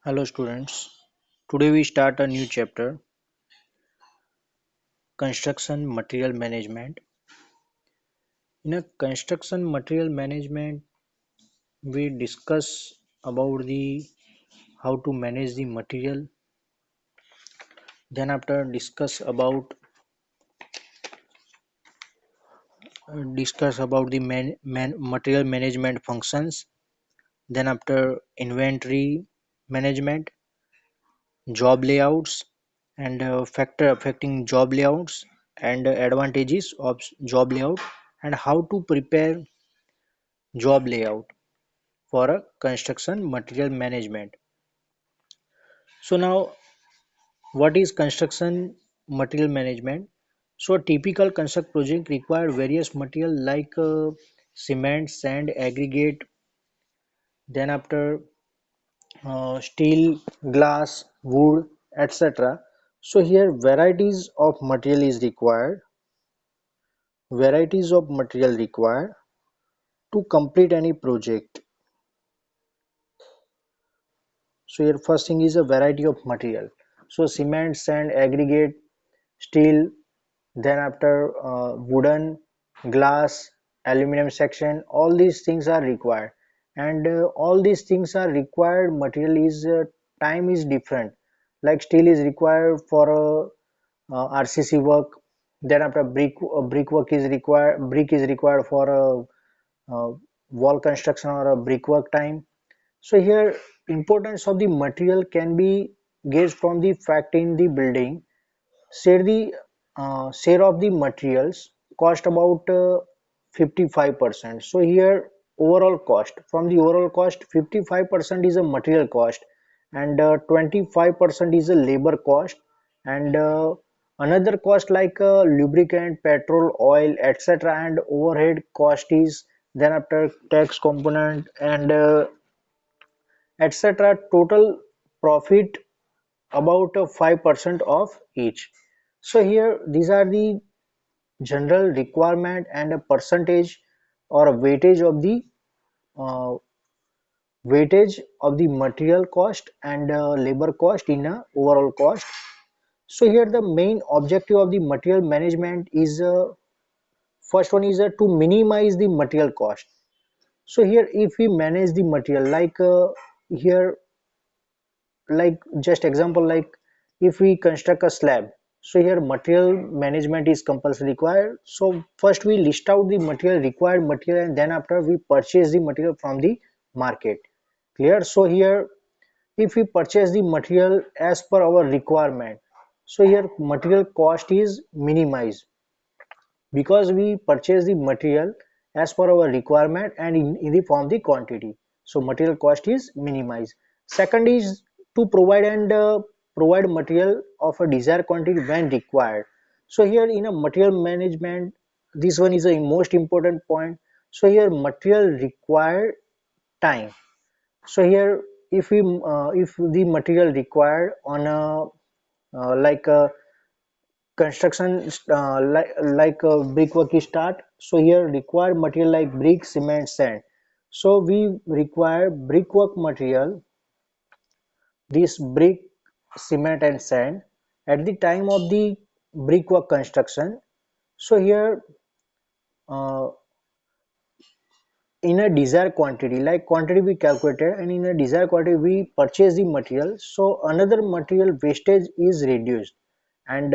Hello students, today we start a new chapter, Construction Material Management. In a construction material management, we discuss about the how to manage the material, then after discuss about the material management functions, then after inventory management, job layouts and factor affecting job layouts and advantages of job layout and how to prepare job layout for a construction material management. So now what is construction material management? So a typical construct project require various material like cement, sand, aggregate, then after steel, glass, wood, etc. So here varieties of material required to complete any project. So your first thing is a variety of material. So cement, sand, aggregate, steel, then after wooden, glass, aluminum section, all these things are required. And all these things are required material is time is different. Like steel is required for a RCC work. Then after brick is required for a wall construction or a brickwork time. So here importance of the material can be gauged from the fact in the building. Share of the materials cost about 55%. So here overall cost from the overall cost 55% is a material cost and 25% is a labor cost and another cost like lubricant, petrol, oil, etc. and overhead cost is then after tax component and etc. Total profit about 5% of each. So here these are the general requirement and a percentage or a uh, weightage of the material cost and labor cost in a overall cost. So here the main objective of the material management is first one is to minimize the material cost. So here if we manage the material like here like just example like if we construct a slab, so here material management is compulsory required. So first we list out the material required material and then after we purchase the material from the market. Clear? So here if we purchase the material as per our requirement, so here material cost is minimized because we purchase the material as per our requirement and in the form the quantity, so material cost is minimized. Second is to provide and provide material of a desired quantity when required. So here in a material management this one is a most important point. So here material required time. So here if the material required on a like a construction brickwork is start, so here required material like brick, cement, sand. So we require brickwork material, this brick, cement and sand at the time of the brickwork construction. So here uh, in a desired quantity, like quantity we calculated and in a desired quantity we purchase the material, so another material wastage is reduced and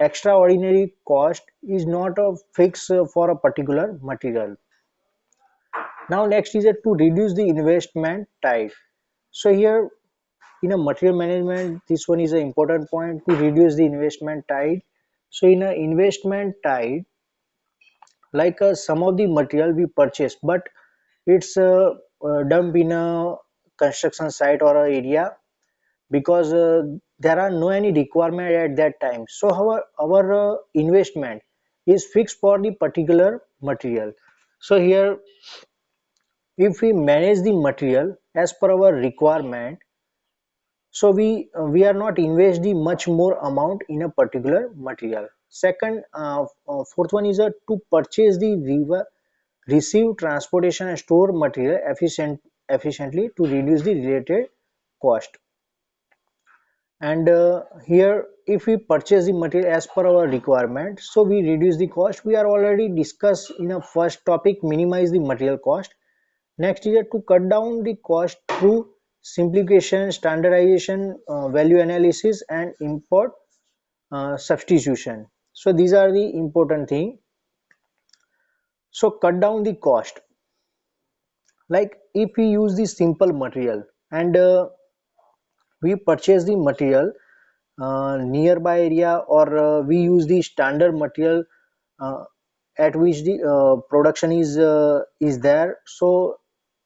extraordinary cost is not a fix for a particular material. Now next is to reduce the investment time. So here in a material management this one is an important point to reduce the investment tide. So in a investment tide, like some of the material we purchase but it's dumped in a construction site or a area because there are no any requirement at that time, so our investment is fixed for the particular material. So here if we manage the material as per our requirement, so we are not invest the much more amount in a particular material. Second fourth one is to purchase the receive transportation and store material efficiently to reduce the related cost. And here if we purchase the material as per our requirement, so we reduce the cost. We are already discussed in a first topic, minimize the material cost. Next is to cut down the cost through simplification, standardization, value analysis, and import substitution. So these are the important thing. So cut down the cost, like if we use the simple material and we purchase the material nearby area, or we use the standard material uh, at which the production is there. So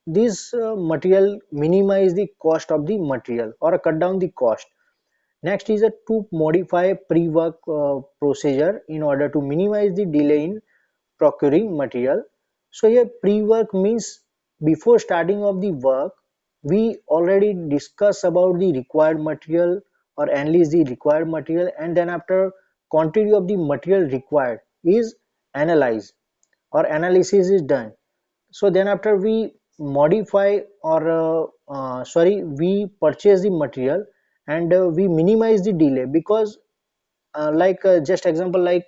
this material minimize the cost of the material or cut down the cost. Next is to modify pre-work procedure in order to minimize the delay in procuring material. So here pre-work means before starting of the work, we already discuss about the required material or analyze the required material, and then after quantity of the material required is analyzed or analysis is done. So then after we modify or sorry, we purchase the material, and we minimize the delay, because just example, like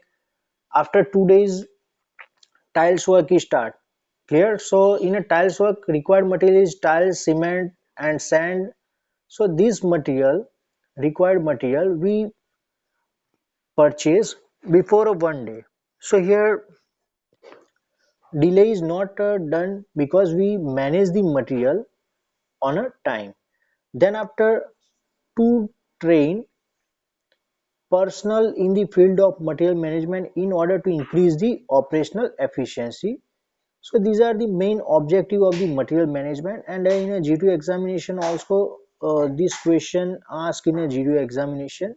after 2 days tiles work is start. Clear? So in a tiles work required material is tiles, cement and sand. So this material, required material, we purchase before a 1 day. So here delay is not done because we manage the material on a time. Then after, to train personnel in the field of material management in order to increase the operational efficiency. So these are the main objective of the material management. And in a G2 examination also, this question asked in a G2 examination.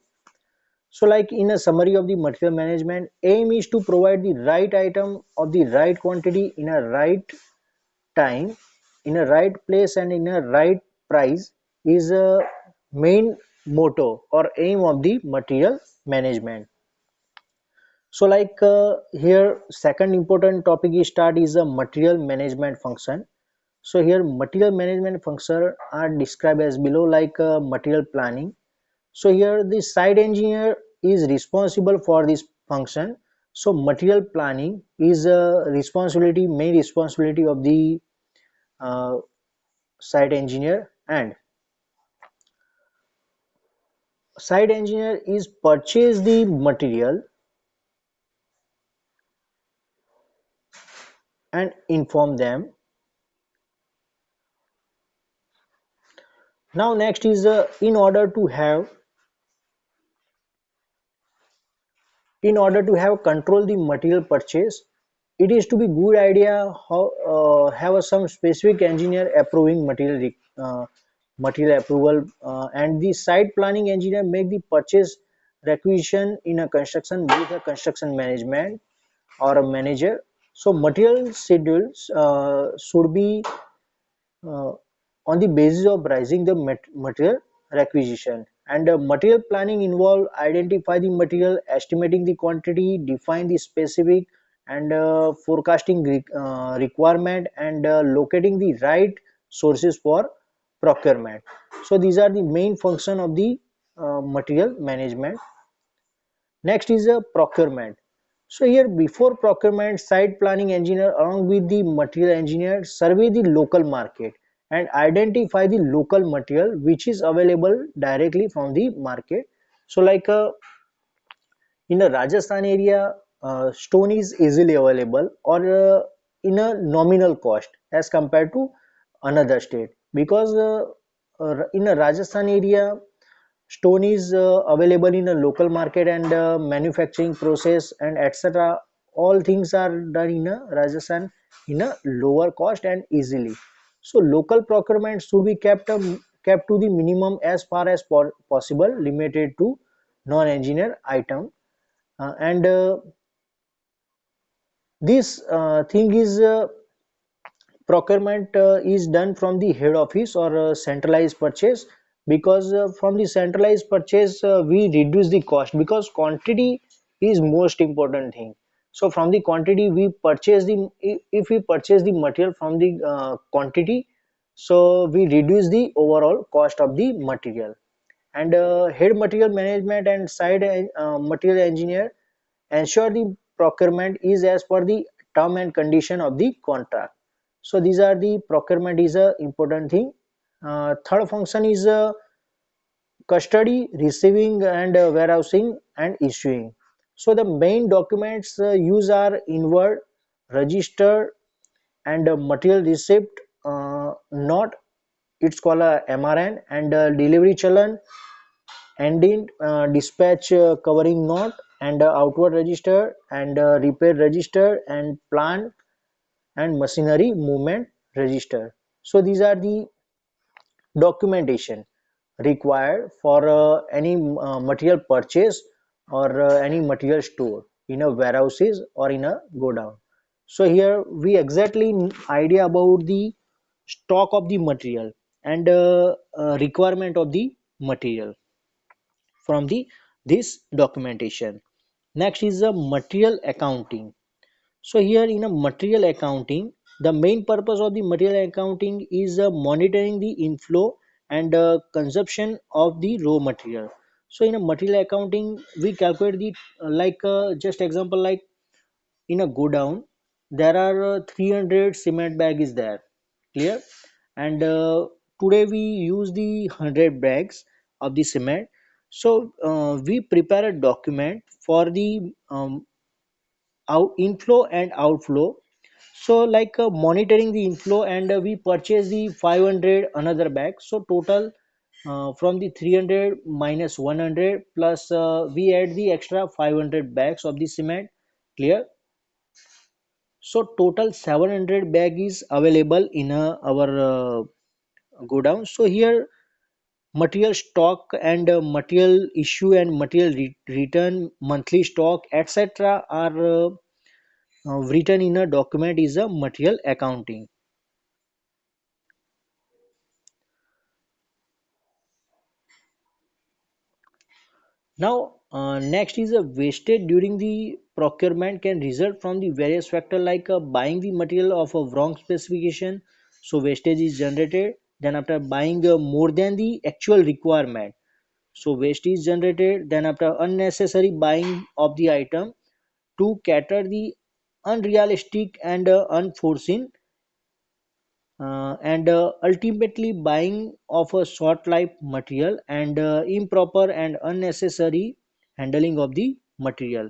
So like in a summary of the material management, aim is to provide the right item of the right quantity in a right time, in a right place and in a right price is a main motto or aim of the material management. So here second important topic is start is a material management function. So here material management function are described as below, like material planning. So here the site engineer is responsible for this function. So material planning is a responsibility, main responsibility of the uh, site engineer, and site engineer is purchase the material and inform them. Now next is in order to have control the material purchase, it is to be good idea how have some specific engineer approving material approval, and the site planning engineer make the purchase requisition in a construction with a construction management or a manager. So material schedules should be uh, on the basis of pricing the material requisition. And material planning involve identify the material, estimating the quantity, define the specific, and forecasting requirement, and locating the right sources for procurement. So these are the main function of the material management. Next is a procurement. So here before procurement, site planning engineer along with the material engineer survey the local market and identify the local material which is available directly from the market. So in the Rajasthan area, stone is easily available or in a nominal cost as compared to another state, because in a Rajasthan area stone is available in a local market, and manufacturing process and etc. All things are done in a Rajasthan in a lower cost and easily. So local procurement should be kept to the minimum as far as possible, limited to non-engineer item. And this thing is procurement is done from the head office or centralized purchase, because from the centralized purchase we reduce the cost, because quantity is most important thing. So from the quantity we purchase the, if we purchase the material from the quantity, So we reduce the overall cost of the material. And head material management and side material engineer ensure the procurement is as per the term and condition of the contract. So these are the procurement is a important thing. Third function is custody, receiving and warehousing and issuing. So the main documents used are inward, register and material receipt note, it's called a MRN, and delivery challan, ending dispatch covering note, and outward register and repair register and plant and machinery movement register. So these are the documentation required for any material purchase or any material store in a warehouses or in a godown. So here we exactly idea about the stock of the material and requirement of the material from the this documentation. Next is the material accounting. So here in a material accounting, the main purpose of the material accounting is monitoring the inflow and consumption of the raw material. So in a material accounting, we calculate the just example, like in a godown, there are 300 cement bag is there, clear, and today we use the 100 bags of the cement. So we prepare a document for the out inflow and outflow. So monitoring the inflow, and we purchase the 500 another bag. So total from the 300 minus 100 plus we add the extra 500 bags of the cement, clear. So total 700 bag is available in our godown. So here material stock and material issue and material return, monthly stock, etc. are written in a document is a material accounting. Now, next is a wastage during the procurement can result from the various factor, like buying the material of a wrong specification. So wastage is generated. Then after buying more than the actual requirement, so waste is generated. Then after unnecessary buying of the item to cater the unrealistic and unforeseen, and ultimately buying of a short life material and improper and unnecessary handling of the material.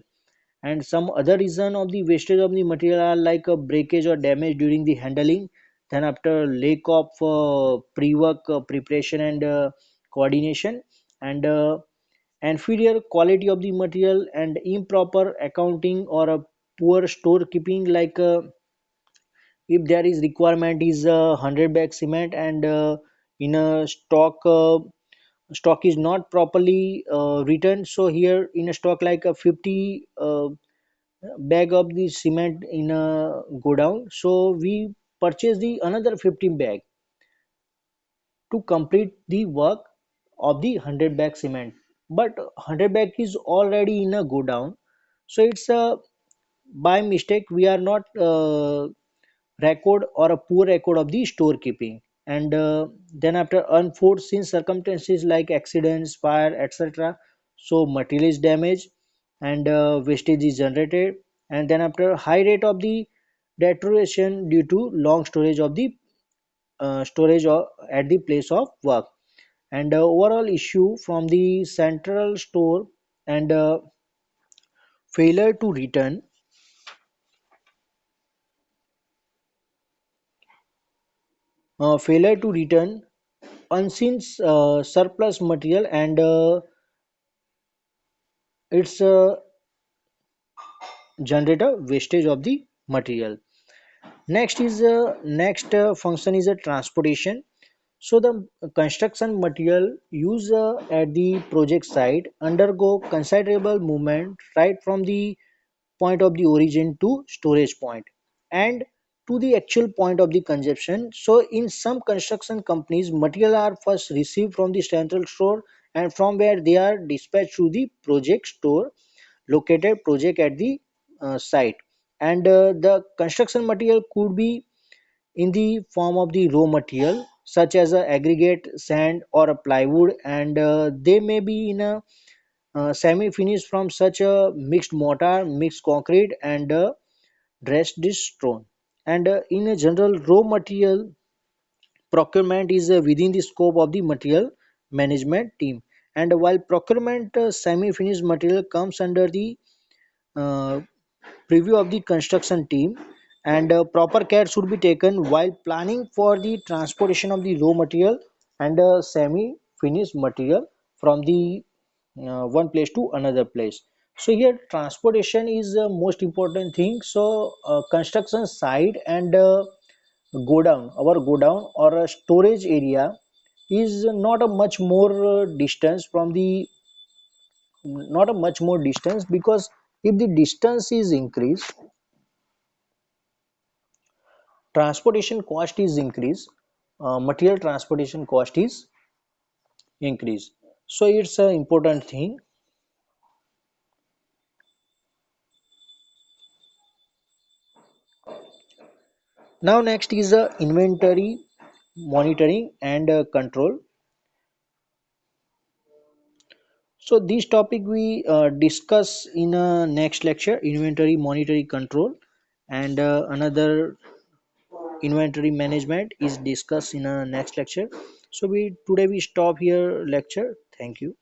And some other reason of the wastage of the material are like a breakage or damage during the handling, then after lack of pre-work preparation and coordination, and inferior quality of the material and improper accounting or a poor storekeeping, if there is requirement is 100 bag cement and in a stock is not properly written. So here in a stock like a 50 bag of the cement in a godown, so we purchase the another 15 bag to complete the work of the 100 bag cement, but 100 bag is already in a godown. So it's a by mistake we are not record or a poor record of the storekeeping, and then after unforeseen circumstances like accidents, fire, etc. So material is damaged and wastage is generated, and then after high rate of the deterioration due to long storage of the storage at the place of work, and overall issue from the central store, and failure to return failure to return unseen surplus material, and its generator wastage of the material. Next function is a transportation. So the construction material used at the project site undergo considerable movement right from the point of the origin to storage point and to the actual point of the consumption. So in some construction companies, material are first received from the central store, and from where they are dispatched to the project store located project at the site. And the construction material could be in the form of the raw material such as a aggregate, sand, or a plywood, and they may be in a semi-finished from such a mixed mortar, mixed concrete, and dressed stone. And in a general, raw material procurement is within the scope of the material management team. And while procurement semi-finished material comes under the uh, preview of the construction team, and proper care should be taken while planning for the transportation of the raw material and semi finished material from the one place to another place. So here transportation is the most important thing. So construction site and godown, our godown or a storage area is not a much more distance from the, not a much more distance, because if the distance is increased, transportation cost is increased, material transportation cost is increased. So it's an important thing. Now next is inventory monitoring and control. So this topic we discuss in a next lecture, inventory monitoring control, and another inventory management is discussed in a next lecture. So we today we stop here lecture. Thank you.